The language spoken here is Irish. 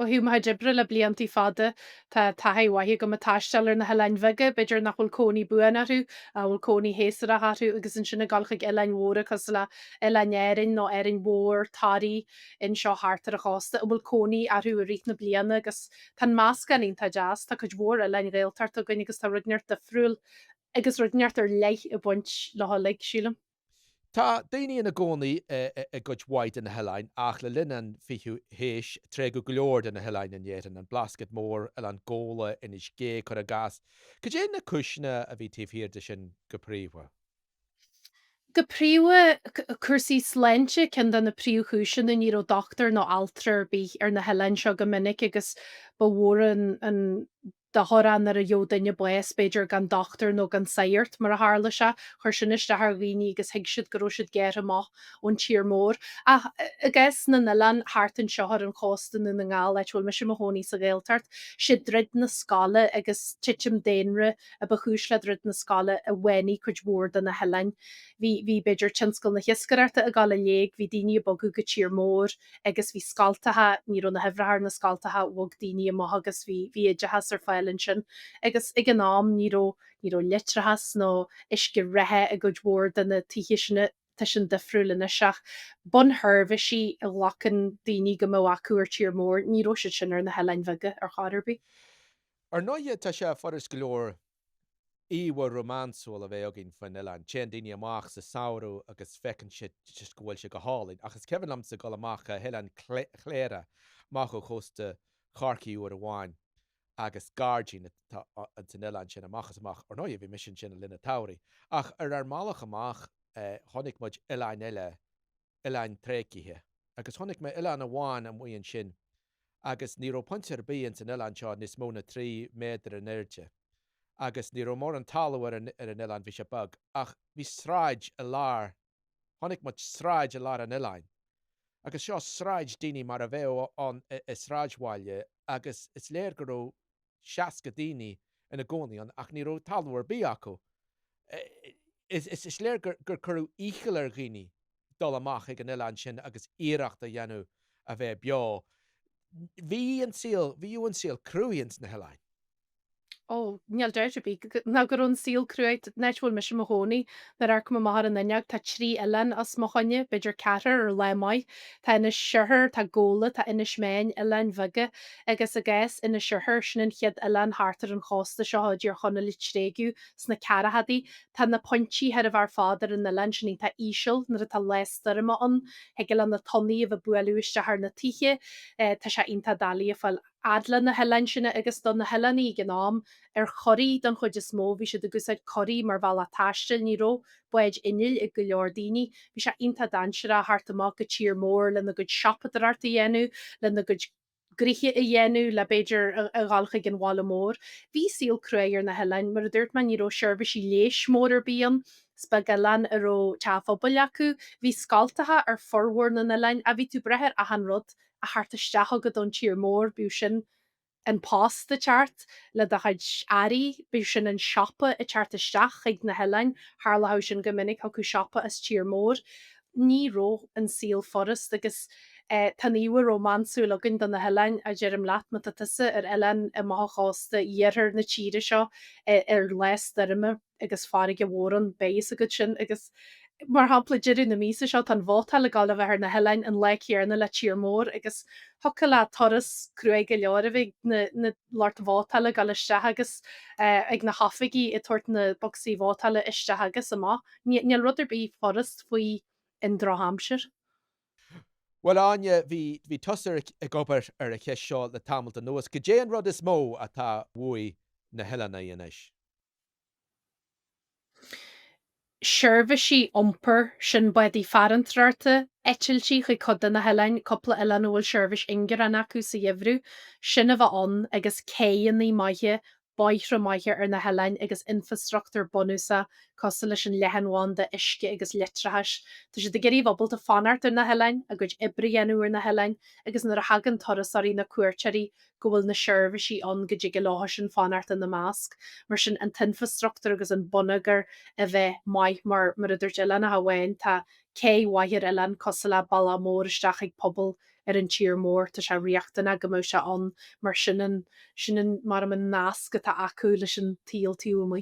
ó hiú mai dibre le bliantí fada tá tahaigh go táisteir na helein bheaga, beidir nach bhfuil cónaí buanarú a bhfuil cónaí héasar a hatú agus an sinna galchaigh eilein mhóra cos le eilenéirin nó éireann mhór tarí in seo háartar a chásta a bhfuil cónaí arú a rí na bliana agus tan más ganín tá jazz tá chud mhór eilein réaltart a gine agus tá rudneart a friúil agus rudneart ar leith a buint le hálaigh sílam. Tá daoine ina gcónaí a gcuid mhaid in na hÉireann ach le linnean fiú héis tre go leor in na hÉireann in dhéan an blascad mór a an ggóla inis cé chu a gas. Go dé na cisne a bhí tíobhhir de sin go príomha. Go príomha chusaí sláinte cin den na príomhchúiseanna ní ó doctor nó altar bí ar na helein seo go minic agus ba mhór an de thorán ar a dheodaine bues beidir gan doctor nó gan sairt mar a hála se chuir sin is de th rií agus hiig siad go siad géir amach ón tír mór. A gas na nalan háartan seohar an chóstan in na ngáil leit bhfuil me sem hnaí sa ggéaltart, si drid na scala agus tiitim déanre a ba chúis le drid na scala a bhhaine chuid mór den na helein. Bhí beidir tinscail na hiiscararta a gála léig, hí daine bogu go tír mór agus bhí scaltathe ní na hefrahar na scaltathe bhg daine amach agus bhí idehas ar fáilinn sin agus ag an nám ní litrahas nó isce rathe a go mór den na tíhiisina sin defriúlin seach bun thurbhaisí a lachan daoine go mó acuir tír mór, ní si sin ar na helein bheaga ar chádarbí. Ar nóiad tá sé foras go leor íhar románsúil a bheith agin fan Eileán, téan daoine amach sa saoú agus fecinn si just go bhfuil se go hálainn, agus ceann am sa go amach a Eileán chléire más ó chosta charciú ar amháin agus gardín an san Eileán sin amachchas amach ar nóiad bhí mission sin a linna tairí. Ach ar málacha amach tháinig muid Eileán eile Eileán tréicithe, agus tháinig me Eileán amháin am muon sin, agus ní ó pointear bí an san Eileán seo níos mó na 3 méadar an airde. Agus ní mór an talhar ar an Eileán bhí se bag, ach bhí sráid a lár, tháinig muid sráid a lár an Eileán. Agus seo sráid daoine mar a bheith an sráidháile agus is léir go raibh 60 daoine ina gcónaí an ach ní raibh talhar bí acu. Is léir gur curú íchail ar ghaoine dul amach ag an Eileán sin agus iargachta dhéanú a bheith beo. Bhí an síl cruúins na Eileán. Ó níl deirte bí ná gur an síl cruúid neithfuil me sem hnaí nar ar go mar an naneag tá trí eilean as mochaine beidir ceatar ar le maiid Tá ina siirthir tá ggóla tá ina sméin eilean bheaga agus a gcéis ina siirthir sin an chiad eilean háartar an chósta seo dúr chuna lit tréú sna cearahadaí Tá na pointí head a bhar fádar in na lein sin tá ísisiil nar tá leistarime an heige le na tonaí a bh buúiste th na tiiche tá sé onanta dalí a fáil adla na helein sinna agus don na heleanní g nám ar choirí don chud is mó bhí si dogusáid choirí mar bhil a taistil níró buid inil i go leor daoine, bhí sé onanta dansere a thart amach go tír mór le na go sipatararta dhéennn le na go gríthe i dhéennn le beidir a gáalcha gin bhála mór. Bhí síl cruéir na helein mar a dúirt man níró seirbhísí léis mór bíon, spa galan aró teafobal acu, hí scaltathe ar forhór na lein a bhí tú brethir a an rud a hartisteach go don tír mór bú sin an pás de teart le de chuid airí bú sin an sipa i teartisteach ag na helein th le sin go minic acu sipa is tír mór. Ní ró an síl forras agus tan íhar románsú legin don na helein a deirim leat me a tusa ar eilean i máásta dhéar na tíide seo ar leis darime agus fáige bhóran béis a go sin agus mar hapla diidir na mísa seo an bhóta le gála bheith na helein an leichéarna le tír mór agus thucha le toras cruúig go leor a bheith na láirt bhóta le gal iste agus ag na hafaigí i tuairt na boxí bhóta le iste agus amach. Níl rudidir bí forrast faoi in Drohamshire. Well aine bhí tosar a gobar ar a cheis seo le tamilta nuas, go dé an rud is mó atá bhuaí na Eileanna dhéanais. Seirbhísí iompar sin buí fearantarta eitiltí chu codan na helein coppla eilean bhfuil seirbhís ingar an acu sa dhéhrú sinna bheith an agus céannaí maithe baithre maithe ar na helein agus infrastructúr bonúsa costa leis an lehanháin de isce agus litrahais. Tá si de geirí bhobal a fanart ar na helein a goid ibrihéanú ar na helein agus nar a hagan torasarí na cuairteirí go bhfuil na seirbhísí an go dtí go láthir sin fanart in na másc mar sin an infrastructúr agus an bonagar a bheith maith mar a dúirt eilean a bhhain tá cé waithir eilean costa le balla mór isteach ag pobl ar an tír mór tá se riochtainna go mó se an mar sinan mar am an nás go tá acu leis an tíal tú mu.